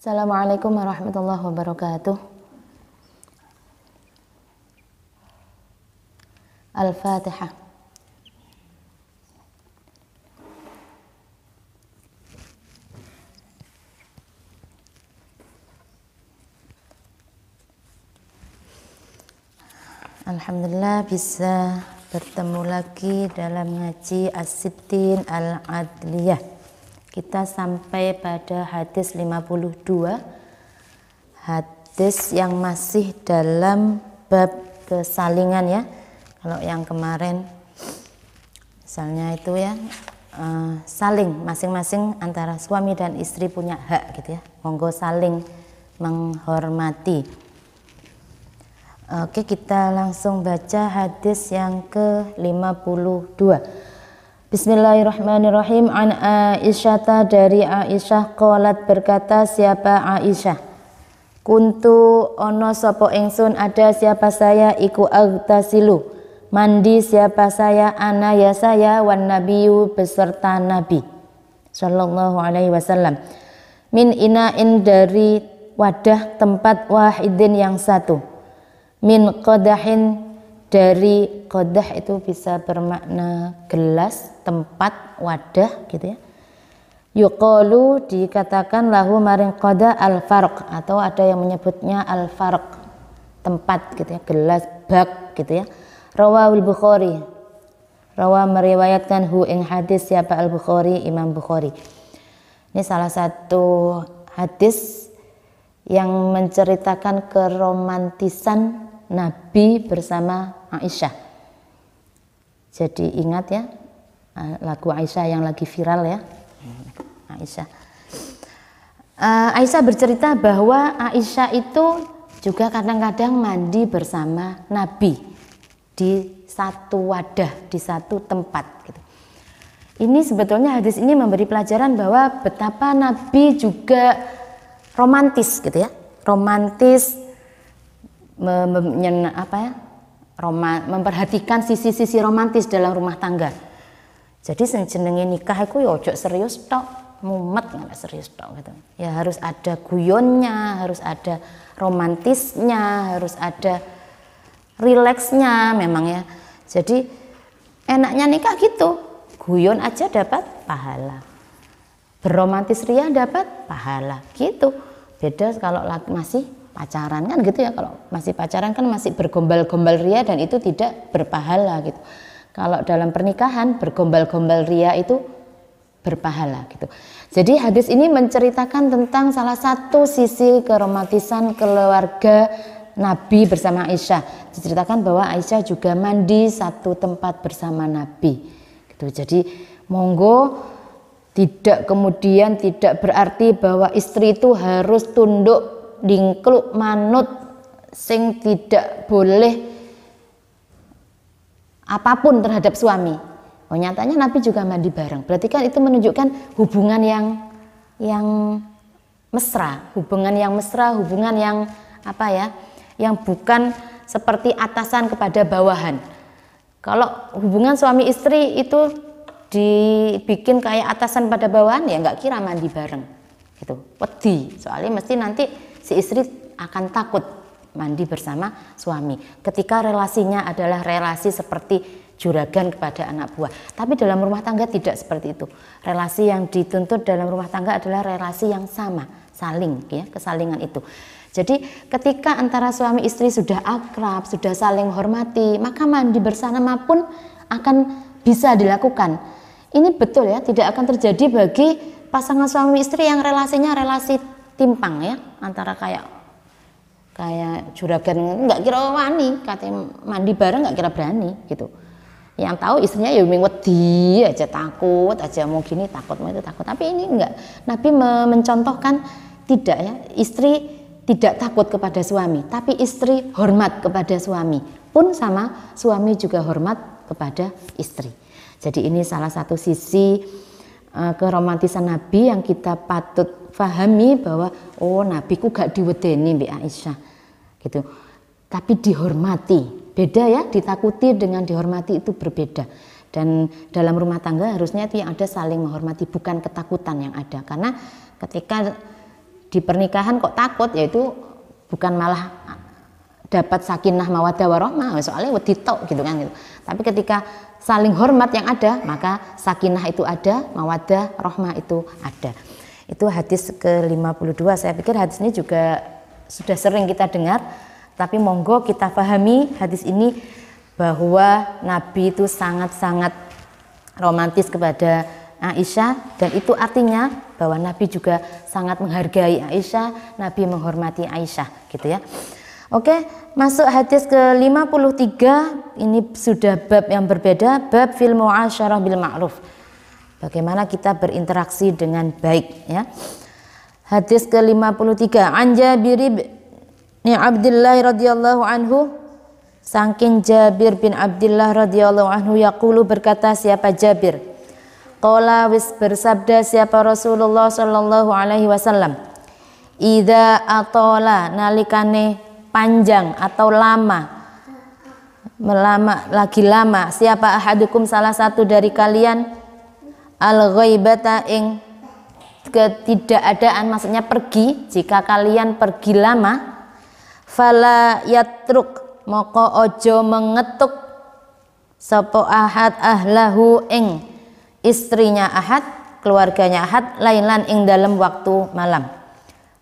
Assalamualaikum warahmatullahi wabarakatuh. Al-Fatihah. Alhamdulillah bisa bertemu lagi dalam ngaji As-Sittin Al-Adliyah. Kita sampai pada hadis 52, hadis yang masih dalam bab kesalingan ya. Kalau yang kemarin misalnya itu ya, saling masing-masing antara suami dan istri punya hak gitu ya, monggo saling menghormati. Oke, kita langsung baca hadis yang ke-52. Bismillahirrahmanirrahim. An Aisyah, dari Aisyah, qalat berkata siapa Aisyah, kuntu ono sopo ingsun, ada siapa saya, iku agtasilu mandi siapa saya, ana ya saya, wan nabiyu beserta nabi sallallahu alaihi wasallam, min inain dari wadah tempat, wahidin yang satu, min qadahin dari qadah itu bisa bermakna gelas, tempat, wadah gitu ya. Yuqalu dikatakan lahu maring qadah al-farq, atau ada yang menyebutnya al-farq, tempat gitu ya, gelas, bak gitu ya. Rawahul Bukhari, rawa meriwayatkan hu ing hadis siapa al-Bukhari, Imam Bukhari. Ini salah satu hadis yang menceritakan keromantisan Nabi bersama Aisyah. Jadi ingat ya, lagu Aisyah yang lagi viral ya, Aisyah. Aisyah bercerita bahwa Aisyah itu juga kadang-kadang mandi bersama Nabi di satu wadah, di satu tempat gitu. Ini sebetulnya hadis ini memberi pelajaran bahwa betapa Nabi juga romantis gitu ya, romantis, memperhatikan sisi-sisi romantis dalam rumah tangga. Jadi jenenge nikah itu ya ojo serius tok, mumet nggak serius tok gitu. Ya harus ada guyonnya, harus ada romantisnya, harus ada rileksnya memang ya. Jadi enaknya nikah gitu, guyon aja dapat pahala, berromantis ria dapat pahala gitu. Beda kalau masih pacaran kan gitu ya, kalau masih pacaran kan masih bergombal-gombal ria dan itu tidak berpahala gitu. Kalau dalam pernikahan bergombal-gombal ria itu berpahala gitu. Jadi hadis ini menceritakan tentang salah satu sisi keromantisan keluarga Nabi bersama Aisyah. Diceritakan bahwa Aisyah juga mandi satu tempat bersama Nabi gitu. Jadi monggo tidak kemudian tidak berarti bahwa istri itu harus tunduk dingkluk manut sing tidak boleh apapun terhadap suami. Oh, nyatanya Nabi juga mandi bareng. Berarti kan itu menunjukkan hubungan yang mesra, hubungan yang apa ya? Yang bukan seperti atasan kepada bawahan. Kalau hubungan suami istri itu dibikin kayak atasan pada bawahan, ya nggak kira mandi bareng gitu. Wedi, soalnya mesti nanti si istri akan takut mandi bersama suami ketika relasinya adalah relasi seperti juragan kepada anak buah. Tapi dalam rumah tangga tidak seperti itu. Relasi yang dituntut dalam rumah tangga adalah relasi yang sama, saling ya, kesalingan itu. Jadi ketika antara suami istri sudah akrab, sudah saling hormati, maka mandi bersama pun akan bisa dilakukan. Ini betul ya, tidak akan terjadi bagi pasangan suami istri yang relasinya relasi timpang ya, antara kayak juragan nggak kira wani, katanya mandi bareng nggak kira berani gitu. Yang tahu istrinya ya wedi aja, takut aja, mau gini takut, mau itu takut. Tapi ini enggak. Nabi mencontohkan tidak ya, istri tidak takut kepada suami, tapi istri hormat kepada suami. Pun sama suami juga hormat kepada istri. Jadi ini salah satu sisi keromantisan Nabi yang kita patut fahami, bahwa oh Nabi ku gak diwedeni Mbak Aisyah gitu, tapi dihormati. Beda ya, ditakuti dengan dihormati itu berbeda. Dan dalam rumah tangga harusnya itu yang ada saling menghormati, bukan ketakutan yang ada. Karena ketika di pernikahan kok takut, yaitu bukan malah dapat sakinah mawaddah warahmah, soalnya wedi tok gitu kan gitu. Tapi ketika saling hormat yang ada, maka sakinah itu ada, mawaddah rahmah itu ada. Itu hadis ke-52. Saya pikir hadis ini juga sudah sering kita dengar, tapi monggo kita pahami hadis ini bahwa Nabi itu sangat-sangat romantis kepada Aisyah, dan itu artinya bahwa Nabi juga sangat menghargai Aisyah, Nabi menghormati Aisyah gitu ya. Oke, masuk hadis ke-53. Ini sudah bab yang berbeda, bab fil mu'asyarah bil ma'ruf. Bagaimana kita berinteraksi dengan baik ya. Hadis ke-53, an Jabir bin Abdullah radhiyallahu anhu, saking Jabir bin Abdullah radhiyallahu anhu yaqulu, berkata siapa Jabir, qala wis bersabda siapa Rasulullah sallallahu alaihi wasallam, idza atola nalikane panjang atau lama siapa ahadukum salah satu dari kalian al ghaibata ing ketidakadaan, maksudnya pergi, jika kalian pergi lama, fala yatruk moko ojo mengetuk sapa ahad ahlahu ing istrinya ahad, keluarganya ahad, lailan ing dalam waktu malam.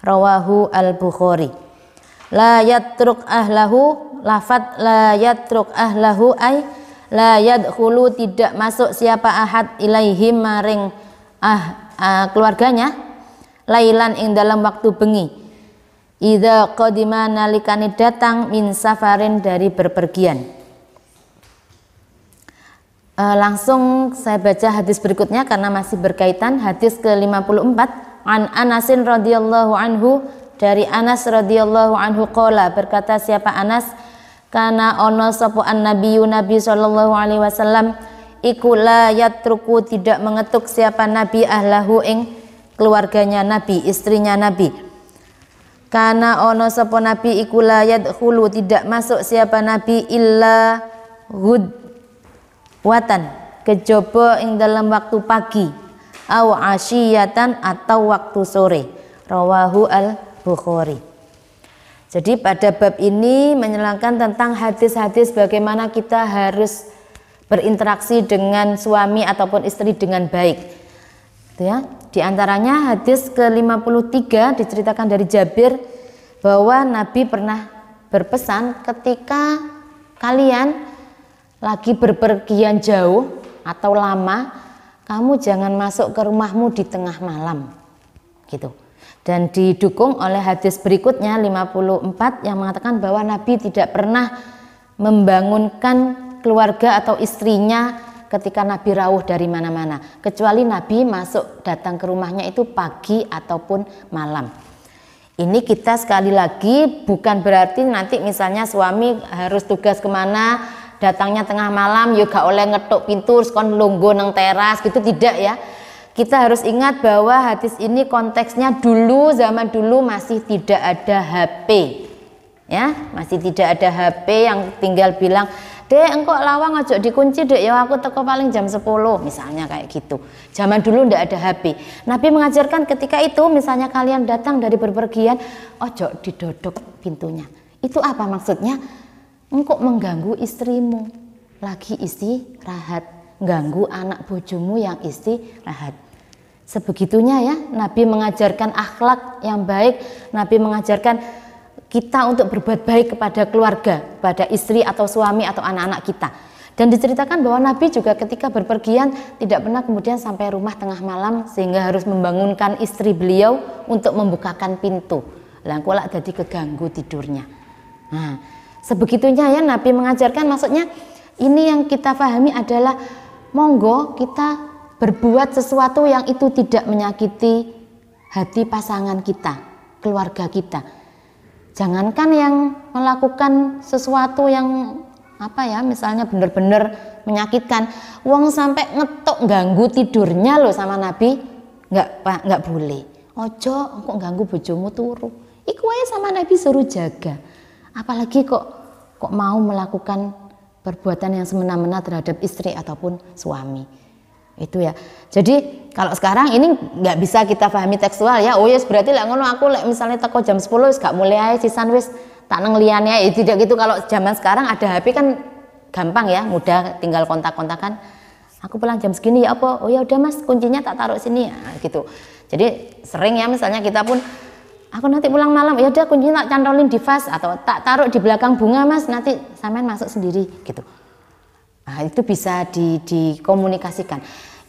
Rawahu al-Bukhari. La yatruk ahlahu, lafat la yatruk ahlahu ay la yadkhulu, tidak masuk siapa ahad ilaihim maring keluarganya, lailan ing dalam waktu bengi, idza qadima nalikane datang, min safarin dari berpergian. Langsung saya baca hadis berikutnya karena masih berkaitan. Hadis ke-54, an Anasin radhiyallahu anhu, dari Anas radhiyallahu anhu qala, berkata siapa Anas, kana ono sapa an-nabiyyu nabi sallallahu alaihi wasallam iku la yatruku, tidak mengetuk siapa nabi ahlahu ing keluarganya nabi, istrinya nabi. Kana ono sapa nabi iku la yadkhulu, tidak masuk siapa nabi illa ghudwatan, kejaba ing dalam waktu pagi, au asyiyatan, atau waktu sore. Rawahu al-Bukhari. Jadi pada bab ini menerangkan tentang hadis-hadis bagaimana kita harus berinteraksi dengan suami ataupun istri dengan baik. Gitu ya. Di antaranya hadis ke-53 diceritakan dari Jabir bahwa Nabi pernah berpesan, ketika kalian lagi berpergian jauh atau lama, kamu jangan masuk ke rumahmu di tengah malam. Gitu. Dan didukung oleh hadis berikutnya 54 yang mengatakan bahwa Nabi tidak pernah membangunkan keluarga atau istrinya ketika Nabi rawuh dari mana-mana, kecuali Nabi masuk datang ke rumahnya itu pagi ataupun malam. Ini kita sekali lagi bukan berarti nanti misalnya suami harus tugas kemana datangnya tengah malam ya gak oleh ngetuk pintu terus kon lungguh nang teras gitu, tidak ya. Kita harus ingat bahwa hadis ini konteksnya dulu, zaman dulu masih tidak ada HP ya, masih tidak ada HP yang tinggal bilang, "Dek, engkau lawang ojo dikunci dek ya, aku teko paling jam 10," misalnya kayak gitu. Zaman dulu tidak ada HP. Nabi mengajarkan ketika itu misalnya kalian datang dari berpergian, ojo didodok pintunya. Itu apa maksudnya? Engkau mengganggu istrimu lagi istirahat, ganggu anak bojomu yang istirahat. Sebegitunya ya, Nabi mengajarkan akhlak yang baik, Nabi mengajarkan kita untuk berbuat baik kepada keluarga, pada istri atau suami atau anak-anak kita. Dan diceritakan bahwa Nabi juga ketika berpergian tidak pernah kemudian sampai rumah tengah malam sehingga harus membangunkan istri beliau untuk membukakan pintu. Lah kok lak dadi keganggu tidurnya. Nah, sebegitunya ya Nabi mengajarkan, maksudnya ini yang kita pahami adalah monggo kita berbuat sesuatu yang itu tidak menyakiti hati pasangan kita, keluarga kita. Jangankan yang melakukan sesuatu yang apa ya, misalnya benar-benar menyakitkan, wong sampai ngetok ganggu tidurnya loh sama Nabi, nggak boleh. Ojo kok ganggu bojomu turu. Iku wae sama Nabi suruh jaga. Apalagi kok mau melakukan perbuatan yang semena-mena terhadap istri ataupun suami. Itu ya. Jadi kalau sekarang ini nggak bisa kita pahami tekstual ya. Oh ya berarti lah ngono aku misalnya teko jam 10 wis gak mulai ae sisan wis tak nang liyane ya tidak gitu. Kalau zaman sekarang ada HP kan gampang ya, mudah tinggal kontak-kontakan. Aku pulang jam segini ya apa? Oh ya udah Mas, kuncinya tak taruh sini ya gitu. Jadi sering ya misalnya kita pun aku nanti pulang malam ya udah kuncinya tak cantolin di vas atau tak taruh di belakang bunga Mas, nanti sampean masuk sendiri gitu. Nah, itu bisa dikomunikasikan.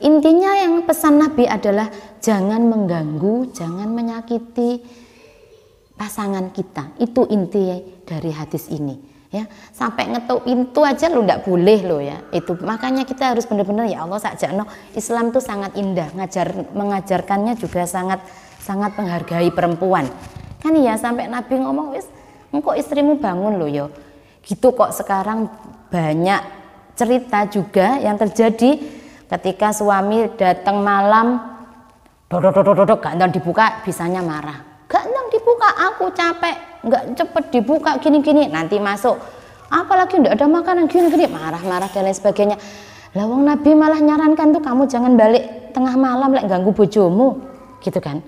Intinya yang pesan Nabi adalah jangan mengganggu, jangan menyakiti pasangan kita. Itu inti dari hadis ini. Ya, sampai ngetuk pintu aja lu ndak boleh lo ya. Itu makanya kita harus benar-benar ya Allah sakjane Islam tuh sangat indah, mengajarkannya juga sangat menghargai perempuan. Kan ya sampai Nabi ngomong wis engko istrimu bangun lo ya. Gitu kok sekarang banyak cerita juga yang terjadi ketika suami datang malam dodok gak dibuka bisanya marah, gak dibuka aku capek nggak cepet dibuka gini-gini nanti masuk apalagi nggak ada makanan gini-gini marah-marah dan lain sebagainya. Lah wong Nabi malah nyarankan tuh kamu jangan balik tengah malam lek ganggu bojomu gitu kan.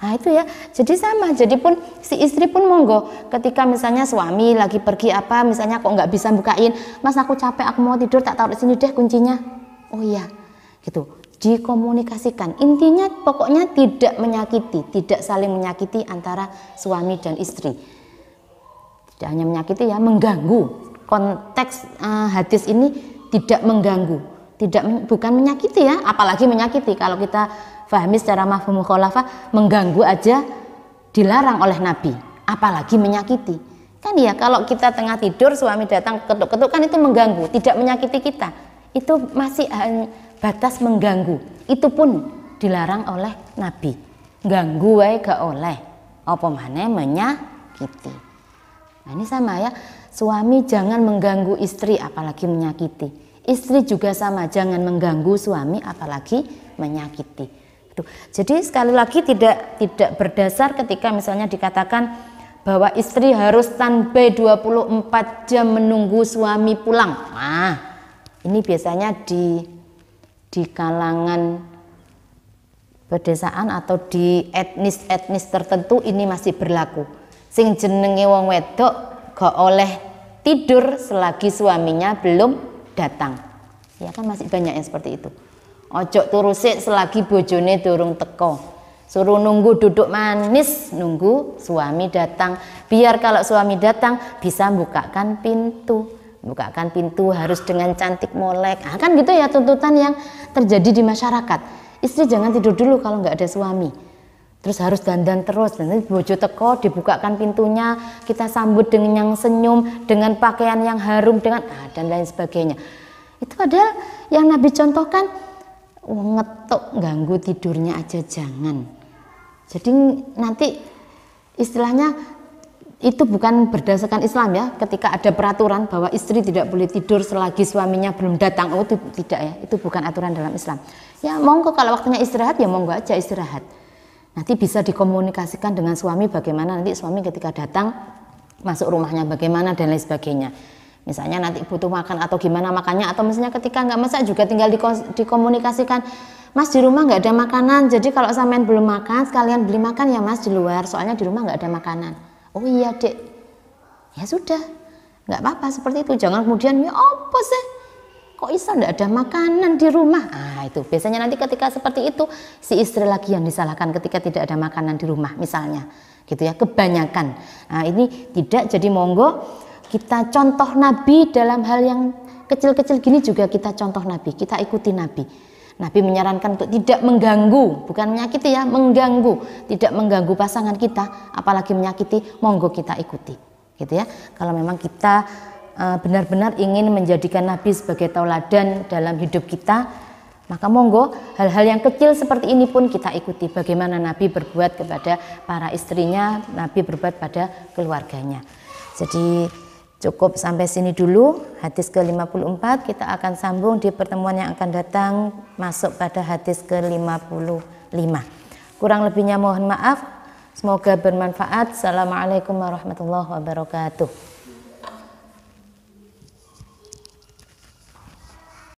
Nah itu ya, jadi sama, jadi pun si istri pun monggo ketika misalnya suami lagi pergi apa, misalnya kok nggak bisa bukain, Mas aku capek aku mau tidur tak taruh sini deh kuncinya. Oh iya, gitu, dikomunikasikan. Intinya pokoknya tidak menyakiti, tidak saling menyakiti antara suami dan istri. Tidak hanya menyakiti ya, mengganggu. Konteks hadis ini tidak mengganggu, bukan menyakiti ya, apalagi menyakiti. Kalau kita pahami secara mafhum mukhalafah, mengganggu aja dilarang oleh Nabi, apalagi menyakiti. Kan ya kalau kita tengah tidur suami datang ketuk-ketuk kan itu mengganggu, tidak menyakiti kita. Itu masih batas mengganggu. Itu pun dilarang oleh Nabi. Ganggu wae gak oleh. Apa maneh menyakiti. Nah, ini sama ya. Suami jangan mengganggu istri apalagi menyakiti. Istri juga sama, jangan mengganggu suami apalagi menyakiti. Jadi sekali lagi tidak berdasar ketika misalnya dikatakan bahwa istri harus standby 24 jam menunggu suami pulang. Nah, ini biasanya di kalangan pedesaan atau di etnis tertentu ini masih berlaku. Sing jenenge wong wedok gak oleh tidur selagi suaminya belum datang. Ya kan masih banyak yang seperti itu. Ojo turu sik selagi bojone durung teko. Suruh nunggu duduk manis, nunggu suami datang. Biar kalau suami datang bisa bukakan pintu. Bukakan pintu harus dengan cantik molek. Nah, kan gitu ya tuntutan yang terjadi di masyarakat. Istri jangan tidur dulu kalau nggak ada suami. Terus harus dandan terus. Nanti bojo teko dibukakan pintunya, kita sambut dengan yang senyum, dengan pakaian yang harum, dengan dan lain sebagainya. Itu padahal yang Nabi contohkan ngetuk ganggu tidurnya aja jangan. Jadi nanti istilahnya itu bukan berdasarkan Islam ya, ketika ada peraturan bahwa istri tidak boleh tidur selagi suaminya belum datang. Oh itu tidak ya, itu bukan aturan dalam Islam. Ya monggo kalau waktunya istirahat ya monggo aja istirahat. Nanti bisa dikomunikasikan dengan suami bagaimana nanti suami ketika datang masuk rumahnya bagaimana dan lain sebagainya. Misalnya nanti butuh makan atau gimana makannya, atau misalnya ketika nggak masak juga tinggal dikomunikasikan, Mas di rumah nggak ada makanan, jadi kalau sampean belum makan sekalian beli makan ya Mas di luar, soalnya di rumah nggak ada makanan. Oh iya dek, ya sudah, nggak apa-apa seperti itu. Jangan kemudian ya apa sih, kok bisa nggak ada makanan di rumah? Ah itu biasanya nanti ketika seperti itu si istri lagi yang disalahkan ketika tidak ada makanan di rumah misalnya, gitu ya kebanyakan. Nah ini tidak, jadi monggo kita contoh Nabi dalam hal yang kecil-kecil gini juga kita contoh Nabi, kita ikuti Nabi. Nabi menyarankan untuk tidak mengganggu, bukan menyakiti ya, mengganggu, tidak mengganggu pasangan kita, apalagi menyakiti, monggo kita ikuti, gitu ya. Kalau memang kita benar-benar ingin menjadikan Nabi sebagai tauladan dalam hidup kita, maka monggo hal-hal yang kecil seperti ini pun kita ikuti. Bagaimana Nabi berbuat kepada para istrinya, Nabi berbuat pada keluarganya. Jadi cukup sampai sini dulu hadis ke-54, kita akan sambung di pertemuan yang akan datang masuk pada hadis ke-55. Kurang lebihnya mohon maaf, semoga bermanfaat. Assalamualaikum warahmatullahi wabarakatuh.